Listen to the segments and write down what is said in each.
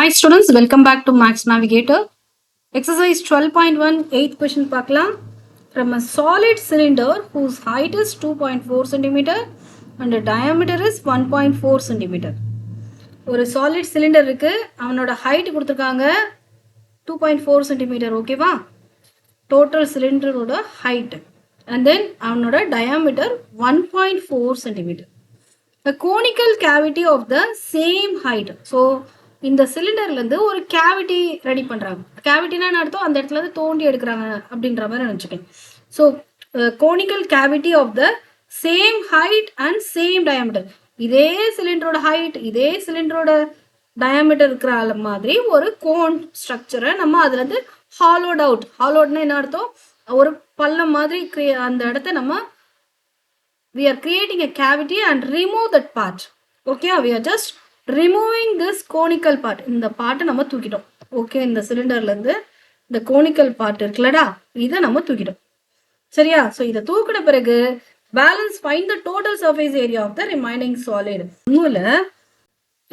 Hi students, welcome back to Max Navigator. Exercise 12.1, 8th question பார்க்கலாம். From a solid cylinder whose height is 2.4 cm and the diameter is 1.4 cm. ஒரு solid cylinder இருக்கு, அவனோட height கொடுத்திருக்காங்க 2.4 cm, ஓகேவா? Total cylinder ஓட height and then அவனோட diameter 1.4 cm. The conical cavity of the same height. So இந்த சிலிண்டர்லேருந்து ஒரு cavity ready பண்ணுறாங்க. கேவிட்டினா அர்த்தம் அந்த இடத்துல இருந்து தோண்டி எடுக்கிறாங்க அப்படின்ற மாதிரி நினச்சிக்கேன். So conical cavity of the same height and same diameter. இதே சிலிண்டரோட ஹைட் இதே சிலிண்டரோட டயாமீட்டர் இருக்கிற மாதிரி ஒரு கோன் ஸ்ட்ரக்சரை நம்ம அதுலேருந்து ஹாலோட் அவுட். ஹாலோட்னா என்ன அர்த்தம்? ஒரு பள்ளம் மாதிரி அந்த இடத்த நம்ம we are creating a cavity and remove that part. Okay, we are just removing this conical part. இந்த பார்ட்டை நம்ம தூக்கிட்டோம். ஓகே, இந்த சிலிண்டர்ல இருந்து இந்த கோனிக்கல் பார்ட் இருக்குல்லடா, இதை நம்ம தூக்கிட்டோம். சரியா? ஸோ இதை தூக்கின பிறகு balance find the total surface area of the remaining solid. ஒன்றும்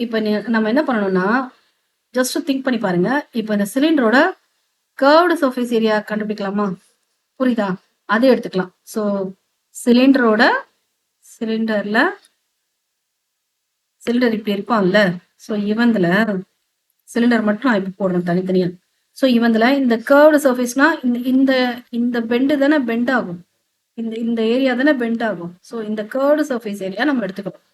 இப்போ நம்ம என்ன பண்ணணும்னா ஜஸ்ட் திங்க் பண்ணி பாருங்க. இப்போ இந்த சிலிண்டரோட கர்வ்டு சர்ஃபேஸ் ஏரியா கண்டுபிடிக்கலாமா? புரியுதா? அதை எடுத்துக்கலாம். ஸோ சிலிண்டர்ல சிலிண்டர் இப்படி இருப்பான்ல, ஸோ இவந்துல சிலிண்டர் மட்டும் நான் இப்படி போடுறேன் தனித்தனியா. ஸோ இவந்துல இந்த கர்வ்டு சர்ஃபேஸ்னா இந்த இந்த பெண்டு தானே பெண்ட் ஆகும், இந்த ஏரியா தானே பெண்ட் ஆகும். ஸோ இந்த கர்வ்டு சர்ஃபேஸ் ஏரியா நம்ம எடுத்துக்கணும்.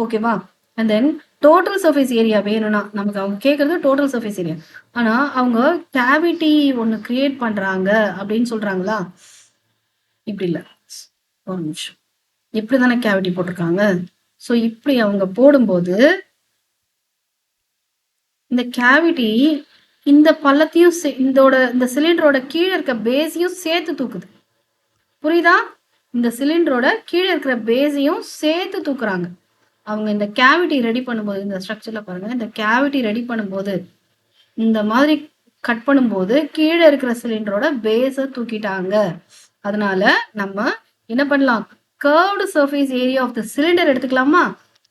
ஓகேவா? And then total surface area வேணும்னா நமக்கு அவங்க கேட்கறது டோட்டல் சர்ஃபேஸ் ஏரியா. ஆனா அவங்க கேவிட்டி ஒன்று கிரியேட் பண்றாங்க அப்படின்னு சொல்றாங்களா? இப்படி இல்லை, ஒரு நிமிஷம், இப்படி தானே கேவிட்டி போட்டிருக்காங்க. ஸோ இப்படி அவங்க போடும்போது இந்த கேவிட்டி இந்த பள்ளத்தையும் இந்த சிலிண்டரோட கீழே இருக்க பேஸையும் சேர்த்து தூக்குது. புரியுதா? இந்த சிலிண்டரோட கீழே இருக்கிற பேஸையும் சேர்த்து தூக்குறாங்க. அவங்க இந்த கேவிட்டி ரெடி பண்ணும்போது, இந்த ஸ்ட்ரக்சர்ல பாருங்க, இந்த கேவிட்டி ரெடி பண்ணும்போது இந்த மாதிரி கட் பண்ணும்போது கீழே இருக்கிற சிலிண்டரோட பேஸை தூக்கிட்டாங்க. அதனால நம்ம என்ன பண்ணலாம்? Curved surface area of the cylinder எடுத்துக்கலாமா?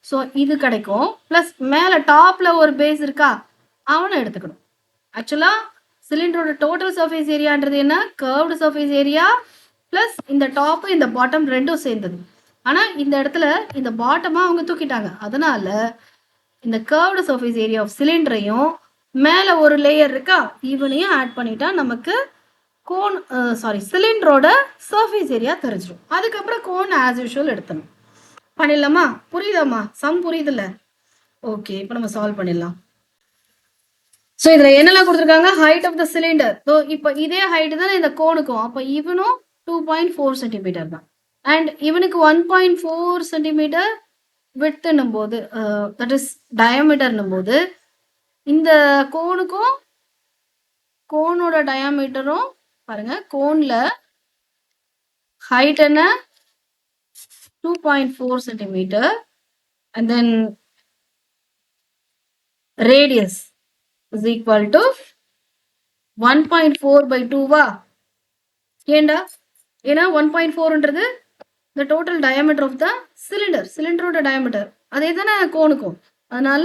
ஸோ இது கிடைக்கும். பிளஸ் மேலே டாப்ல ஒரு பேஸ் இருக்கா, அவனை எடுத்துக்கணும். ஆக்சுவலா சிலிண்டரோட டோட்டல் சர்ஃபேஸ் ஏரியான்றது என்ன? கர்வ்டு சர்ஃபேஸ் ஏரியா பிளஸ் இந்த டாப் இந்த பாட்டம் ரெண்டும் சேர்ந்தது. ஆனா இந்த இடத்துல இந்த பாட்டமா அவங்க தூக்கிட்டாங்க. அதனால இந்த கர்வ்டு சர்ஃபேஸ் ஏரியா ஆஃப் சிலிண்டரையும் மேல ஒரு லேயர் இருக்கா, இவனையும் ஆட் பண்ணிட்டா நமக்கு சிலிண்டரோட சர்ஃபேஸ் ஏரியா தெரிஞ்சிடும். அதுக்கப்புறம் கோன் ஆஸ் யூஷுவல் எடுத்தணும். பண்ணிடலாமா? புரியுதாமா? சம் புரியுதுல்ல? ஓகே, இப்போ நம்ம சால்வ் பண்ணிடலாம். ஸோ இதுல என்னெல்லாம் கொடுத்துருக்காங்க? Height of the cylinder. So இப்போ இதே ஹைட் தானே இந்த கோனுக்கும், அப்போ இவனும் 2.4 சென்டிமீட்டர் தான். அண்ட் இவனுக்கு 1.4 சென்டிமீட்டர் விட்த்னும் போது, தட் இஸ் டயாமீட்டர்னும் போது, இந்த கோனுக்கும் கோனோட டயாமீட்டரும் பாருங்க, கோன்ல ஹைட் என்ன? 2.4 centimetre and then radius is equal to 1.4 by 2 வா? ஏண்டா? ஏன்னா 1.4ன்றது the total diameter of the cylinder, சிலிண்டரோட டயாமீட்டர் அதே தானே கோனுக்கும். அதனால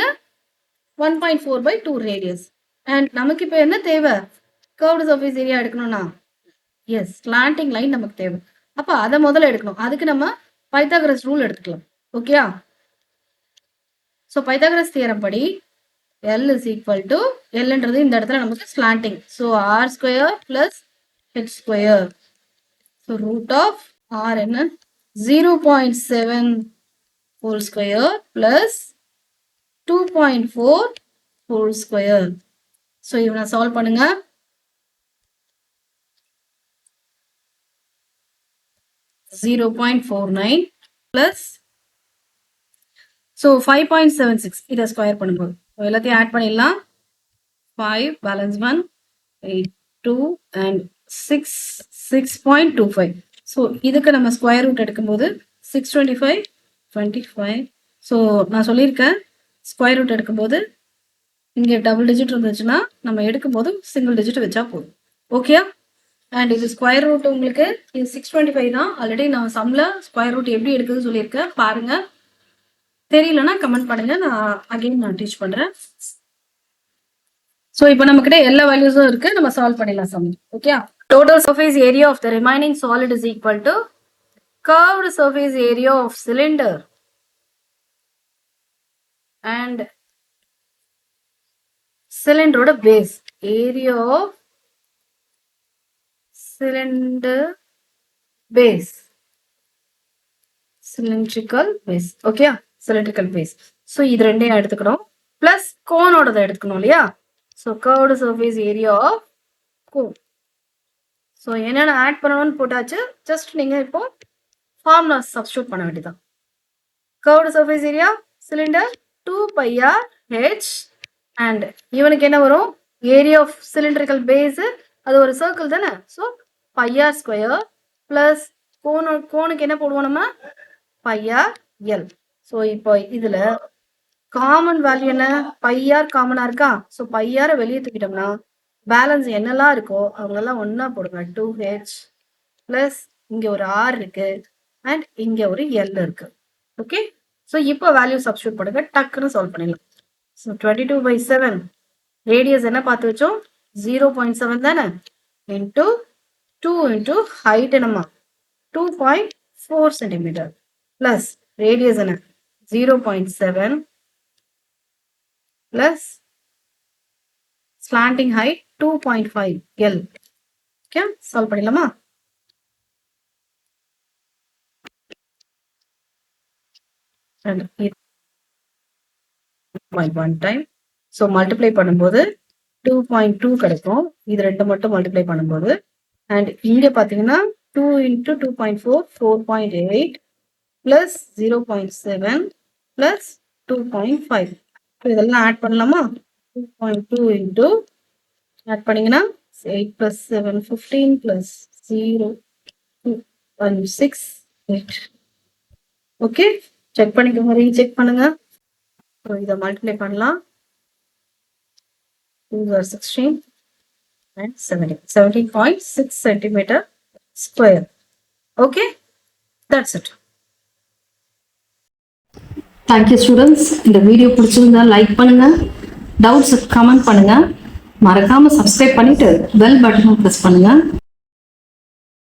1.4 by 2 radius. and நமக்கு இப்போ என்ன தேவை? கர்வ்டு சர்ஃபேஸ் ஏரியா எடுக்கணும்னா எஸ், ஸ்லாண்டிங் லைன் நமக்கு தேவை. அப்போ அதை முதல்ல எடுக்கணும். அதுக்கு நம்ம பைத்தாகரஸ் ரூல் எடுத்துக்கலாம். ஓகேயா? ஸோ பைத்தாகரஸ் தியரம் படி L is equal to, Lன்றது இந்த இடத்துல நமக்கு slanting. So R square plus H square. So root of R என்ன? 0.7 whole square plus 2.4 whole square. So இவனை சால்வ் பண்ணுங்க. (0.49) பிளஸ் 5.76 இதை ஸ்கொயர் பண்ணும்போது எல்லாத்தையும் ஆட் பண்ணிடலாம். 5 பேலன்ஸ் 1 8 2 and 6.25. ஸோ இதுக்கு நம்ம ஸ்கொயர் ரூட் எடுக்கும்போது 625 25. ஸோ நான் சொல்லியிருக்கேன், ஸ்கொயர் ரூட் எடுக்கும்போது இங்கே டபுள் டிஜிட் இருந்துச்சுன்னா நம்ம எடுக்கும்போது சிங்கிள் டிஜிட் வச்சா போதும். ஓகேயா? அண்ட் இது ஸ்கொயர் ரூட் உங்களுக்கு இது 625 தான். ஆல்ரெடி நான் சம்ல ஸ்கொயர் ரூட் எப்படி எடுக்குதுன்னு சொல்லியிருக்கேன், பாருங்க. தெரியலன்னா கமெண்ட் பண்ணுங்க, நான் அகைன் டீச் பண்றேன். ஸோ இப்போ நம்மக்கிட்ட எல்லா வேல்யூஸும் இருக்கு, நம்ம சால்வ் பண்ணிடலாம் sum. Okay, total surface area of the remaining solid is equal to curved surface area of cylinder and cylinder base, area of cylinder base, cylindrical base. Okay, cylindrical base. So இது ரெண்டையும் எடுத்துக்கணும், plus கோனோட எடுத்துக்கணும் இல்லையா. So curved surface area of cone. So என்னென்ன add பண்ணணும்னு போட்டாச்சு, just நீங்க இப்போ ஃபார்முலா சப்ஸ்டிட்யூட் பண்ண வேண்டியதான். curved surface area cylinder 2 pi r h and இவனுக்கு என்ன வரும், ஏரியா ஆஃப் சிலிண்ட்ரிக்கல் பேஸ், அது ஒரு சர்க்கிள் தானே. So pi r square plus கோனுக்கு என்ன போடுவோம் நம்ம, pi r l. ஸோ இப்போ இதுல காமன் வேல்யூ என்ன, pi r காமனா இருக்கா. ஸோ pi r வெளியே தூக்கிட்டோம்னா பேலன்ஸ் என்னெல்லாம் இருக்கோ அவங்கெல்லாம் ஒன்னா போடுங்க. 2h பிளஸ் இங்க ஒரு r இருக்கு அண்ட் இங்க ஒரு l இருக்கு. ஓகே, ஸோ இப்போ வேல்யூ சப்ஸ்டிட்யூட் பண்ணுங்க, டக்குன்னு சால்வ் பண்ணிடலாம். ஸோ 22/7 ரேடியஸ் என்ன பார்த்து வச்சோம், 0.7 தானே, இன்டூ 2 இன்டூ ஹைட் என்னம்மா 2.4 சென்டிமீட்டர் பிளஸ் ரேடியஸ் என்ன 0.7 plus slanting height 2.5 L. Okay, solve பண்ணிடலாமா. And by one time, so multiply பண்ணும்போது 2.2 கிடைக்கும். இது ரெண்டு மட்டும் மல்டிப்ளை பண்ணும்போது, and இங்க பாத்தீங்கன்னா 2 into 2.4 4.8 plus 0.7 plus 2.5. இதெல்லாம் ஆட் பண்ணலாமா. 2.2 into ஆட் பண்ணீங்கன்னா 8 plus 7 15 plus 0 2.6 8. ஓகே, செக் பண்ணிக்கோங்க, ரீசெக் பண்ணுங்க. இதை மல்டிப்ளை பண்ணலாம். 2 are 16 and 17.6 centimeter square. Okay, that's it. Thank you students. இந்த வீடியோ பிடிச்சிருந்தா லைக் பண்ணுங்க, டவுட்ஸ் கமெண்ட் பண்ணுங்க, மறக்காம சப்ஸ்கிரைப் பண்ணிட்டு பெல் பட்டனை பிரஸ் பண்ணுங்க.